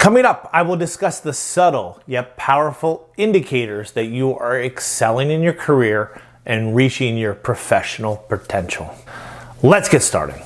Coming up, I will discuss the subtle yet powerful indicators that you are excelling in your career and reaching your professional potential. Let's get started.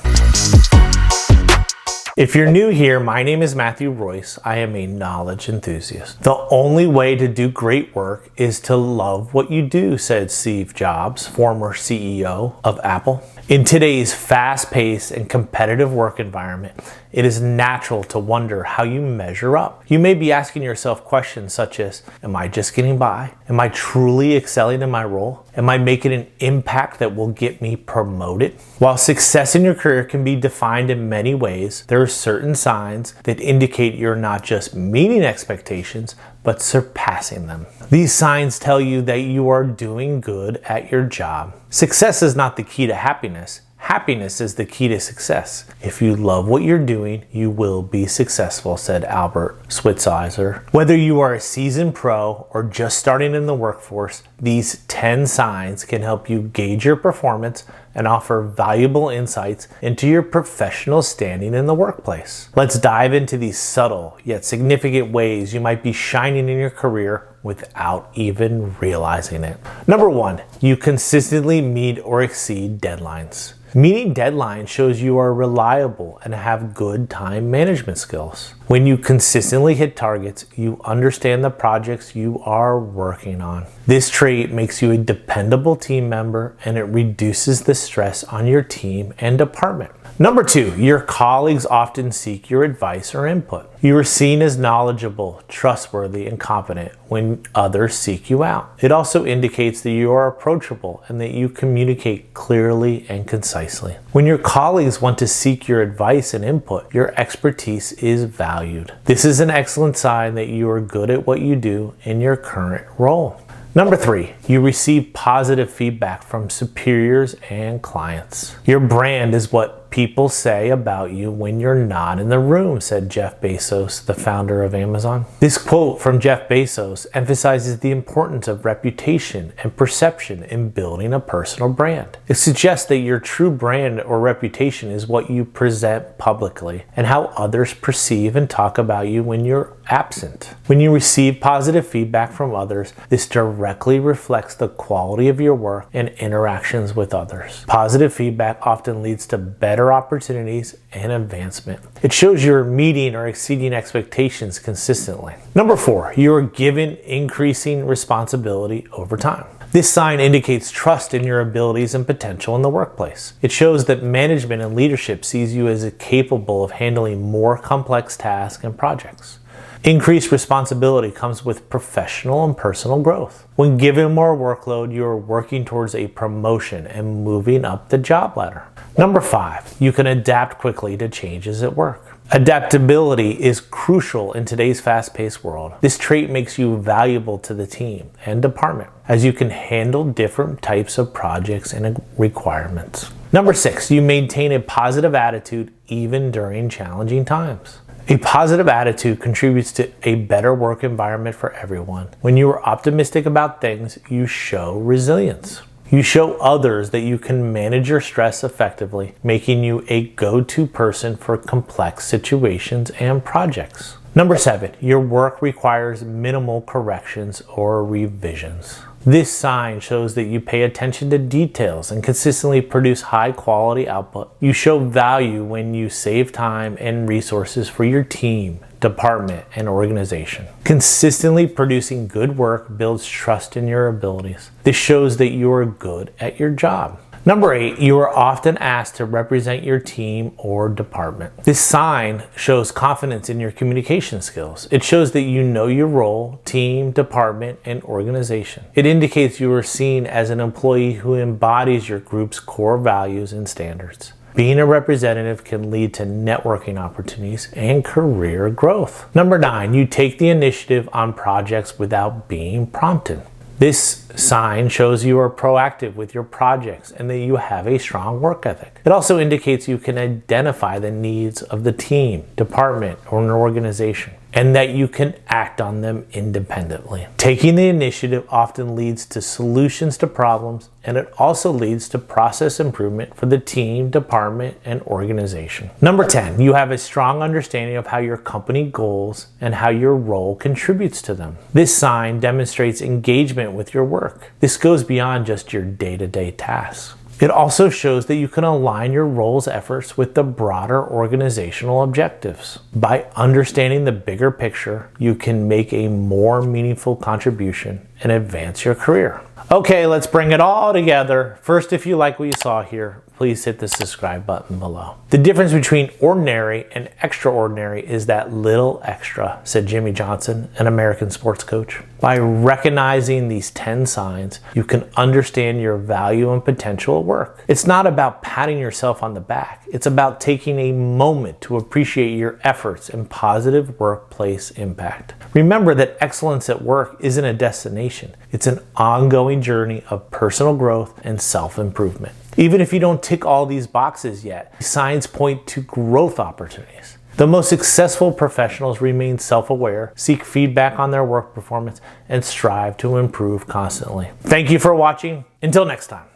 If you're new here, my name is Matthew Royce. I am a knowledge enthusiast. The only way to do great work is to love what you do, said Steve Jobs, former CEO of Apple. In today's fast-paced and competitive work environment, it is natural to wonder how you measure up. You may be asking yourself questions such as, am I just getting by? Am I truly excelling in my role? Am I making an impact that will get me promoted? While success in your career can be defined in many ways, there are certain signs that indicate you're not just meeting expectations, but surpassing them. These signs tell you that you are doing good at your job. Success is not the key to happiness. Happiness is the key to success. If you love what you're doing, you will be successful, said Albert Schweitzer. Whether you are a seasoned pro or just starting in the workforce, these 10 signs can help you gauge your performance and offer valuable insights into your professional standing in the workplace. Let's dive into these subtle yet significant ways you might be shining in your career without even realizing it. Number 1, you consistently meet or exceed deadlines. Meeting deadlines shows you are reliable and have good time management skills. When you consistently hit targets, you understand the projects you are working on. This trait makes you a dependable team member and it reduces the stress on your team and department. Number 2, your colleagues often seek your advice or input. You are seen as knowledgeable, trustworthy, and competent when others seek you out. It also indicates that you are approachable and that you communicate clearly and concisely. When your colleagues want to seek your advice and input, your expertise is valued. This is an excellent sign that you are good at what you do in your current role. Number 3, you receive positive feedback from superiors and clients. Your brand is what people say about you when you're not in the room, said Jeff Bezos, the founder of Amazon. This quote from Jeff Bezos emphasizes the importance of reputation and perception in building a personal brand. It suggests that your true brand or reputation is what you present publicly and how others perceive and talk about you when you're absent. When you receive positive feedback from others, this directly reflects the quality of your work and interactions with others. Positive feedback often leads to better opportunities and advancement. It shows you're meeting or exceeding expectations consistently. Number 4, you are given increasing responsibility over time. This sign indicates trust in your abilities and potential in the workplace. It shows that management and leadership sees you as capable of handling more complex tasks and projects. Increased responsibility comes with professional and personal growth. When given more workload, you are working towards a promotion and moving up the job ladder. Number 5, you can adapt quickly to changes at work. Adaptability is crucial in today's fast-paced world. This trait makes you valuable to the team and department, as you can handle different types of projects and requirements. Number 6, you maintain a positive attitude even during challenging times. A positive attitude contributes to a better work environment for everyone. When you are optimistic about things, you show resilience. You show others that you can manage your stress effectively, making you a go-to person for complex situations and projects. Number 7, your work requires minimal corrections or revisions. This sign shows that you pay attention to details and consistently produce high quality output. You show value when you save time and resources for your team, department, and organization. Consistently producing good work builds trust in your abilities. This shows that you are good at your job. Number 8, you are often asked to represent your team or department. This sign shows confidence in your communication skills. It shows that you know your role, team, department, and organization. It indicates you are seen as an employee who embodies your group's core values and standards. Being a representative can lead to networking opportunities and career growth. Number 9, you take the initiative on projects without being prompted. This sign shows you are proactive with your projects and that you have a strong work ethic. It also indicates you can identify the needs of the team, department, or an organization. and that you can act on them independently. Taking the initiative often leads to solutions to problems, and it also leads to process improvement for the team, department, and organization. Number 10, you have a strong understanding of how your company goals and how your role contributes to them. This sign demonstrates engagement with your work. This goes beyond just your day-to-day tasks. It also shows that you can align your role's efforts with the broader organizational objectives. By understanding the bigger picture, you can make a more meaningful contribution and advance your career. Okay, let's bring it all together. First, if you like what you saw here, please hit the subscribe button below. The difference between ordinary and extraordinary is that little extra, said Jimmy Johnson, an American sports coach. By recognizing these 10 signs, you can understand your value and potential at work. It's not about patting yourself on the back. It's about taking a moment to appreciate your efforts and positive workplace impact. Remember that excellence at work isn't a destination. It's an ongoing journey of personal growth and self-improvement. Even if you don't tick all these boxes yet, signs point to growth opportunities. The most successful professionals remain self-aware, seek feedback on their work performance, and strive to improve constantly. Thank you for watching. Until next time.